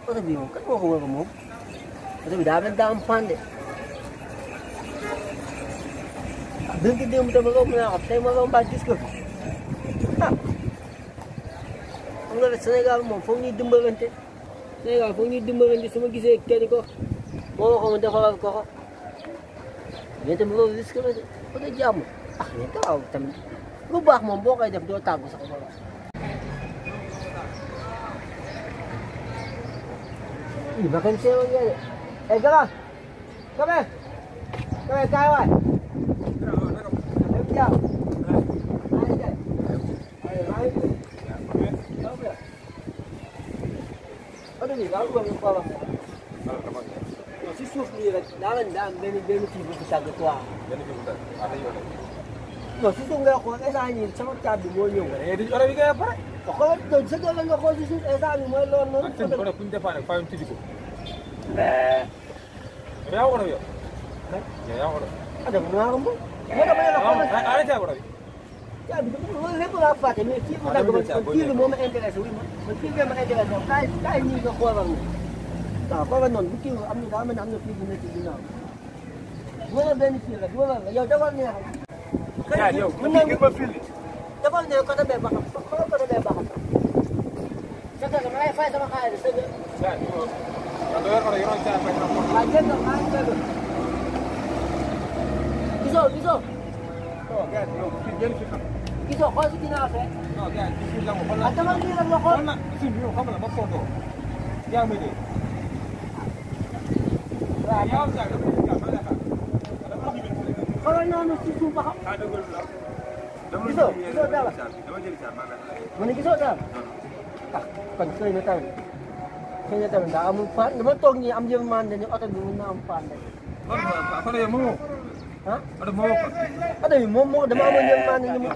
Oto bi moom kan moo ko war a moom oto bi daa mel daa am pande ah dëgg démb dama romb naa xam tey ma rombaat gis ko fi ah xam nga Sénégal moom foog ñuy dimbalante Sénégal foog ñuy dimbalante su ma gisee kenn ko moo waxoon defaral ko ko mais tamit loolu risque la de oto jàmm ah mais gaaw tamit lu baax moom boo koy def doo tàggu sax ba ih makan siapa dia? Gerak. Come. Kai wai. Jap. Aduh ni, aku belum lupa bang. Si Suf ni, dalam beni tibu kita ketua. Beni tibu kita. Ada juga. No, si Suf nggak kuat, ni sama cabi moyo. Ini orang ni apa? Kalau tu segala nak kau si Suf, ni moyo lor. Action kau pun depan, faham tibu. Ya orang yo. Ya orang. Ada mana kamu? Mana banyak orang? Ada siapa orang? Ya, betul. Lepas apa? Ini film dah film mau interest, film mau interest. Kai ni kau orang. Tak, kau non. Betul. Amni film ni tidak. Mana benefit lah? Mana? Ya, jawab ni. Ya, yo. Mana film? Jawab ni kau dah bebas. Kau dah bebas. Cakap sama saya sama kau. Ya. Kalau orang cakap apa? Ajar tak main tu. Kiso. Oh, kan. Jadi kita. Kiso, kau sih kena apa? Oh, kan. Bilang apa? Ada mana bilang apa? Mana? Sini, kamu nak foto. Yang ini. Ya, jangan. Kalau nak si sumpah. Ada gol. Kiso dah. Mana kiso dah? Ah, kan kau ni tahu. Kaya tahu dah ampan, namun tong ni am Jerman dan atau guna ampan. Apa dia mau? Hah? Ada mau apa? Ada mau, ada mau Jerman ni.